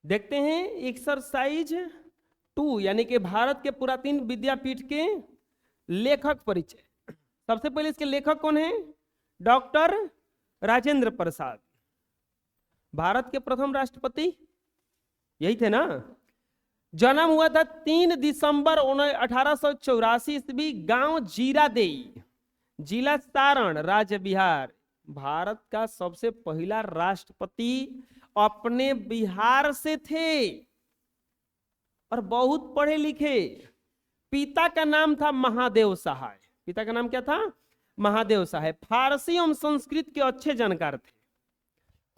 देखते हैं एक्सरसाइज 2 यानी कि भारत के पुरातन विद्यापीठ के लेखक परिचय। सबसे पहले इसके लेखक कौन है? डॉक्टर राजेंद्र प्रसाद, भारत के प्रथम राष्ट्रपति यही थे ना। जन्म हुआ था 3 दिसंबर 1884 ईस्वी, गांव जीरादेई, जिला सारण, राज्य बिहार। भारत का सबसे पहला राष्ट्रपति अपने बिहार से थे और बहुत पढ़े लिखे। पिता का नाम था महादेव सहाय। पिता का नाम क्या था? महादेव सहाय। फारसी एवं संस्कृत के अच्छे जानकार थे।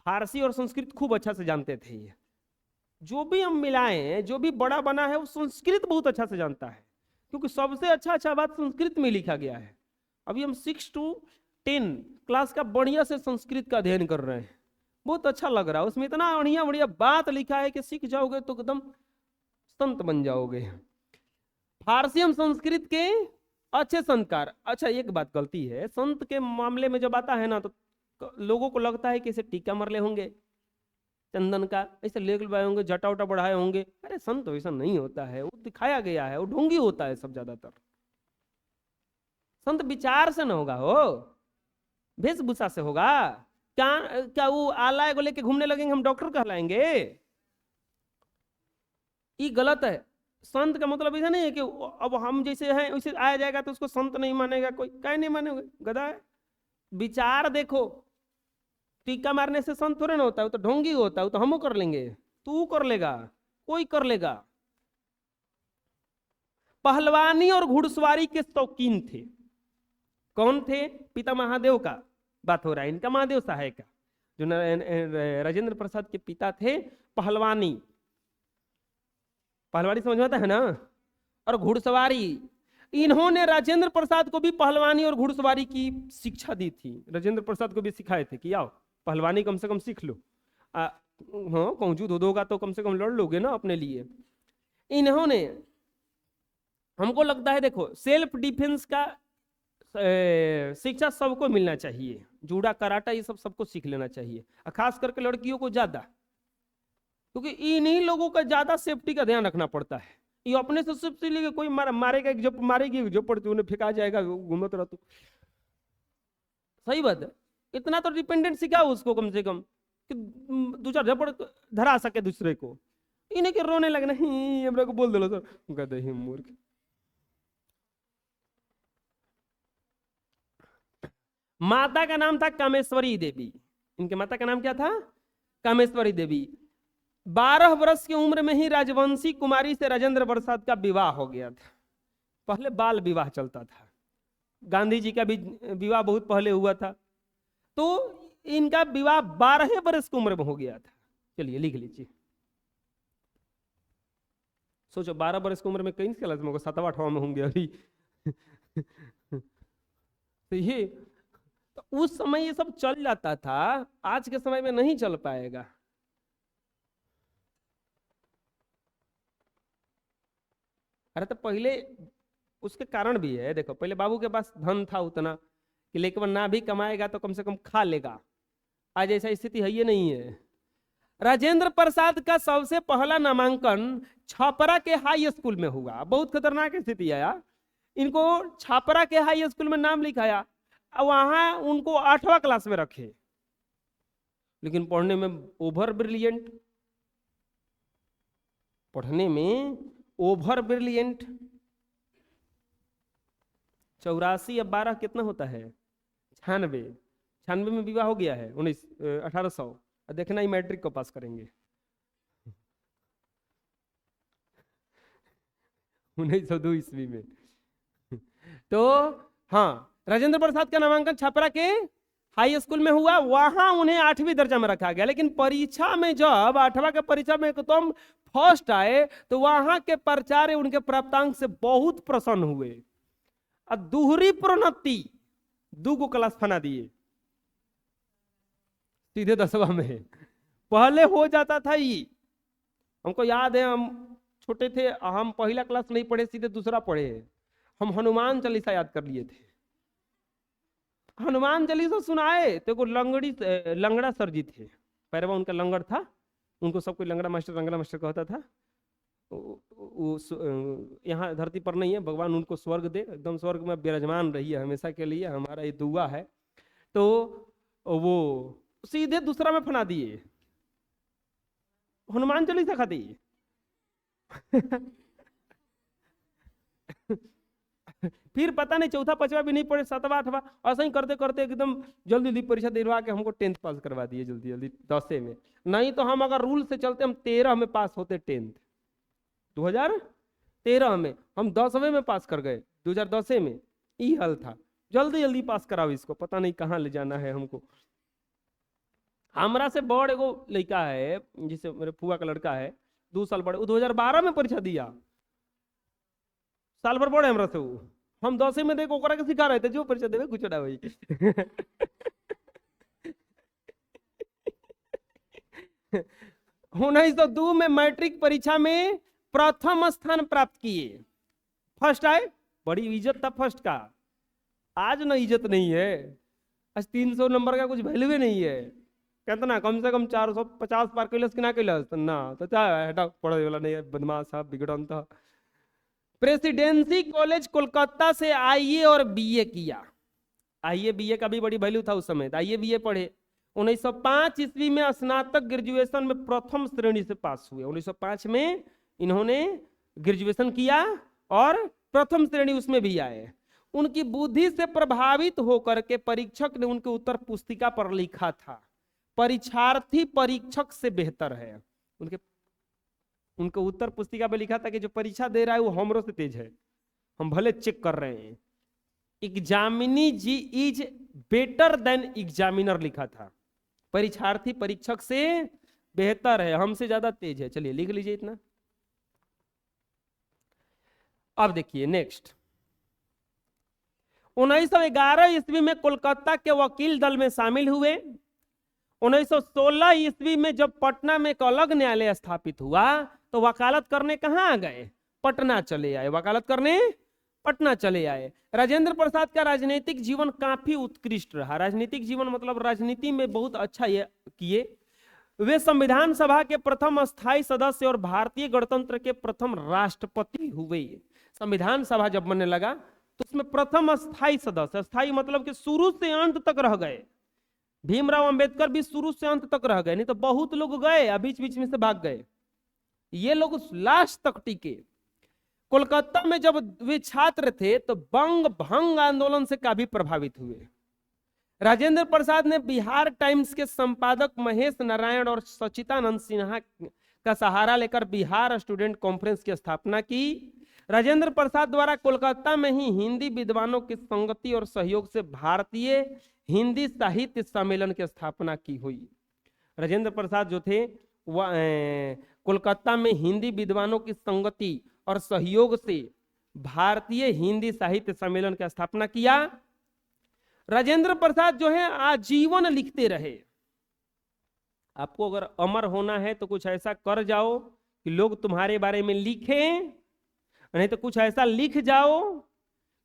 फारसी और संस्कृत खूब अच्छा से जानते थे ये। जो भी हम मिलाए हैं, जो भी बड़ा बना है वो संस्कृत बहुत अच्छा से जानता है, क्योंकि सबसे अच्छा बात संस्कृत में लिखा गया है। अभी हम 6 to 10 क्लास का बढ़िया से संस्कृत का अध्ययन कर रहे हैं, बहुत अच्छा लग रहा है। उसमें इतना बढ़िया बढ़िया बात लिखा है कि सीख जाओगे तो एकदम संत बन जाओगे। फारसी एवं संस्कृत के अच्छे संस्कार। अच्छा, एक बात गलती है, संत के मामले में जब आता है ना तो लोगों को लगता है कि इसे टीका मरले होंगे, चंदन का ऐसे लेग लगाए होंगे, जटा उटा बढ़ाए होंगे। अरे संत वैसा नहीं होता है, वो दिखाया गया है, वो ढोंगी होता है सब ज्यादातर। संत विचार से न होगा, हो वेशभूषा से होगा। क्या वो आला को लेके घूमने लगेंगे हम डॉक्टर कहलाएंगे? ये गलत है। संत का मतलब ऐसा नहीं है कि अब हम जैसे हैं वैसे आया जाएगा तो उसको संत नहीं मानेगा कोई। क्या नहीं मानेगा? गधा है। विचार देखो, टीका मारने से संत थोड़े ना होता है, वो तो ढोंगी होता है। वो तो हम कर लेंगे, तू कर लेगा, कोई कर लेगा। पहलवानी और घुड़सवारी के शौकीन थे। कौन थे? पिता महादेव का बात हो रहा है, इनका महादेव सहाय का। जो राजेंद्र प्रसाद के पिता थे पहलवानी समझ में आता है ना, और घुड़सवारी। इन्होंने राजेंद्र प्रसाद को भी पहलवानी और घुड़सवारी की शिक्षा दी थी। राजेंद्र प्रसाद को भी सिखाए थे कि आओ पहलवानी कम से कम सीख लो, हाँ कौजू धो दोगा तो कम से कम लड़ लोगे ना अपने लिए। इन्होंने, हमको लगता है देखो, सेल्फ डिफेंस का शिक्षा सबको मिलना चाहिए। जूडा कराटा ये सब सबको सीख लेना चाहिए, खास करके लड़कियों को ज्यादा, क्योंकि इन्हीं लोगों का ज्यादा सेफ्टी का ध्यान रखना पड़ता है। ये अपने से सेफ्टी लेके कोई मारेगा, जो मारेगी जो पड़ती उन्हें फेंका जाएगा, घूमत रहो। सही बात है, इतना तो डिपेंडेंट सिखाओ उसको कम से कम कि 2-4 झपड़ धरा सके दूसरे को। इन्हें के रोने लगना ही हमरा को बोल दो सर, गधे ही मूर्ख। माता का नाम था कामेश्वरी देवी। इनके माता का नाम क्या था? कामेश्वरी देवी। 12 वर्ष की उम्र में ही राजवंशी कुमारी से राजेंद्र प्रसाद का विवाह हो गया था। पहले बाल विवाह चलता था, गांधी जी का भी विवाह बहुत पहले हुआ था, तो इनका विवाह 12 वर्ष की उम्र में हो गया था। चलिए लिख लीजिए। सोचो 12 वर्ष की उम्र में कई क्लास में होगा, 7वां 8वां में होंगे अभी। तो ये तो उस समय ये सब चल जाता था, आज के समय में नहीं चल पाएगा। अरे तो पहले उसके कारण भी है, देखो पहले बाबू के पास धन था उतना कि लेकिन ना भी कमाएगा तो कम से कम खा लेगा। आज ऐसा स्थिति है ये नहीं है। राजेंद्र प्रसाद का सबसे पहला नामांकन छपरा के हाई स्कूल में हुआ। बहुत खतरनाक स्थिति आया। इनको छपरा के हाई स्कूल में नाम लिखाया, वहां उनको 8वां क्लास में रखे, लेकिन पढ़ने में ओवर ब्रिलियंट, पढ़ने में ओवर ब्रिलियंट। 84 या 12 कितना होता है? 96 में विवाह हो गया है 1800। देखना ही मैट्रिक को पास करेंगे। 1902 ईस्वी में। तो हाँ, राजेंद्र प्रसाद का नामांकन छपरा के हाई स्कूल में हुआ, वहां उन्हें 8वीं दर्जा में रखा गया। लेकिन परीक्षा में जब 8वां के परीक्षा में तुम फर्स्ट आए तो वहां के प्राचार्य उनके प्राप्तांक से बहुत प्रसन्न हुए और दोहरी प्रोन्नति 2 क्लास फना दिए सीधे 10वां में। पहले हो जाता था ये, हमको याद है हम छोटे थे, हम पहला क्लास नहीं पढ़े, सीधे दूसरा पढ़े। हम हनुमान चालीसा याद कर लिए थे। हनुमान चालीसा सुनाए तो लंगड़ा सर जी थे, पैरवा उनका लंगड़ था, उनको सब कोई लंगड़ा मास्टर कहता था। यहाँ धरती पर नहीं है, भगवान उनको स्वर्ग दे, एकदम स्वर्ग में विराजमान रही है हमेशा के लिए, हमारा ये दुआ है। तो वो सीधे दूसरा में फना दिए, हनुमान चालीसा खा दी। फिर पता नहीं चौथा पांचवा भी नहीं पढ़े, सातवां आठवां ऐसा ही करते करते एकदम जल्दी जल्दी परीक्षा दिलवा के हमको 10th पास करवा दिए जल्दी जल्दी 10 में। नहीं तो हम अगर रूल से चलते हम 13 में पास होते 10th 2013 में, हम 10वें में पास कर गए 2010 में। ये हाल था, जल्दी जल्दी पास कराओ इसको, पता नहीं कहाँ ले जाना है हमको। हमरा से बड़ एगो लड़का है, जिसे मेरे फुआ का लड़का है 2 साल बड़े, वो 2012 में परीक्षा दिया, साल भर बड़े हमरा से वो। हम 10 में देखो ओकरा के सिखा रहे थे, जो परीक्षा देवे कुछ ना भाई। 1902 में मैट्रिक परीक्षा में प्रथम स्थान प्राप्त किए, फर्स्ट आए, बड़ी इज्जत था फर्स्ट का। आज ना इज्जत नहीं है, आज 300 नंबर का कुछ वैल्यू नहीं है। कहता ना कम से कम 450 पार कैलस कि ना कैलस ना, तो क्या हटा पढ़े वाला नहीं है, बदमाश साहब बिगड़न था। प्रेसिडेंसी कॉलेज कोलकाता से आईए और बीए किया। आईए बीए का भी बड़ी वैल्यू था उस समय, आईए बीए पढ़े। 1905 ईस्वी में स्नातक ग्रेजुएशन में प्रथम श्रेणी से पास हुए। 1905 में इन्होंने ग्रेजुएशन किया और प्रथम श्रेणी उसमें भी आए। उनकी बुद्धि से प्रभावित होकर के परीक्षक ने उनके उत्तर पुस्तिका पर लिखा था, परीक्षार्थी परीक्षक से बेहतर है। उनके उत्तर पुस्तिका पे लिखा था कि जो परीक्षा दे रहा है वो हमरों से तेज है, हम भले चेक कर रहे हैं। एग्जामिनी जी इज बेटर देन एग्जामिनर लिखा था, परीक्षार्थी परीक्षक से बेहतर है, हमसे ज्यादा तेज है। चलिए लिख लीजिए इतना। अब देखिए नेक्स्ट, 1911 ईस्वी में कोलकाता के वकील दल में शामिल हुए। 1916 ईस्वी में जब पटना में एक अलग न्यायालय स्थापित हुआ तो वकालत करने कहां आ गए, पटना चले आए, वकालत करने पटना चले आए। राजेंद्र प्रसाद का राजनीतिक जीवन काफी उत्कृष्ट रहा। राजनीतिक जीवन मतलब राजनीति में बहुत अच्छा ये किए। वे संविधान सभा के प्रथम अस्थायी सदस्य और भारतीय गणतंत्र के प्रथम राष्ट्रपति हुए। संविधान सभा जब बनने लगा तो उसमें प्रथम अस्थायी सदस्य, अस्थायी मतलब कि शुरू से अंत तक रह गए। भीमराव अंबेडकर भी शुरू से अंत तक रह गए, नहीं तो बहुत लोग गए, बीच बीच में से भाग गए, ये लोग लास्ट तक टिके। कोलकाता में जब वे छात्र थे तो बंग भंग आंदोलन से काफी प्रभावित हुए। राजेंद्र प्रसाद ने बिहार टाइम्स के संपादक महेश नारायण और सचिदानंद सिन्हा का सहारा लेकर बिहार स्टूडेंट कॉन्फ्रेंस की स्थापना की। राजेंद्र प्रसाद द्वारा कोलकाता में ही हिंदी विद्वानों की संगति और सहयोग से भारतीय हिंदी साहित्य सम्मेलन की स्थापना की हुई। राजेंद्र प्रसाद जो थे वह कोलकाता में हिंदी विद्वानों की संगति और सहयोग से भारतीय हिंदी साहित्य सम्मेलन की स्थापना किया। राजेंद्र प्रसाद जो है आजीवन लिखते रहे। आपको अगर अमर होना है तो कुछ ऐसा कर जाओ कि लोग तुम्हारे बारे में लिखें, नहीं तो कुछ ऐसा लिख जाओ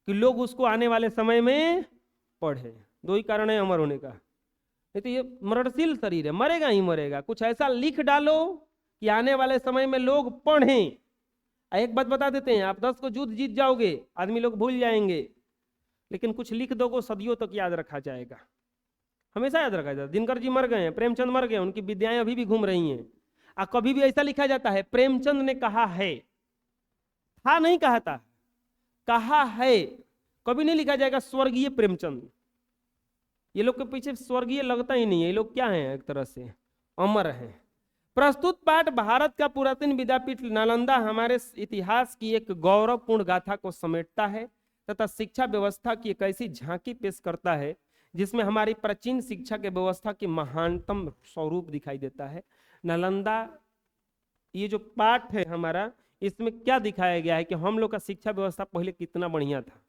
कि लोग उसको आने वाले समय में पढ़े। 2 ही कारण है अमर होने का, नहीं तो ये मरणशील शरीर है, मरेगा ही मरेगा। कुछ ऐसा लिख डालो कि आने वाले समय में लोग पढ़ें। एक बात बता देते हैं, आप 10 को युद्ध जीत जाओगे, आदमी लोग भूल जाएंगे, लेकिन कुछ लिख दोगे सदियों तक याद रखा जाएगा, हमेशा याद रखा जाएगा। दिनकर जी मर गए हैं, प्रेमचंद मर गए, उनकी विद्याएं अभी भी घूम रही हैं। कभी भी ऐसा लिखा जाता है प्रेमचंद ने कहा है, था नहीं कहा था, कहा है, कभी नहीं लिखा जाएगा स्वर्गीय प्रेमचंद। ये लोग के पीछे स्वर्गीय लगता ही नहीं है, ये लोग क्या हैं, एक तरह से अमर हैं। प्रस्तुत पाठ भारत का पुरातन विद्यापीठ नालंदा हमारे इतिहास की एक गौरवपूर्ण गाथा को समेटता है तथा शिक्षा व्यवस्था की एक ऐसी झांकी पेश करता है जिसमें हमारी प्राचीन शिक्षा के व्यवस्था की महानतम स्वरूप दिखाई देता है। नालंदा ये जो पाठ है हमारा, इसमें क्या दिखाया गया है कि हम लोग का शिक्षा व्यवस्था पहले कितना बढ़िया था।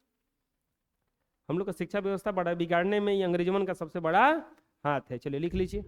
हम लोग का शिक्षा व्यवस्था बड़ा बिगाड़ने में ये अंग्रेजों का सबसे बड़ा हाथ है। चलिए लिख लीजिए।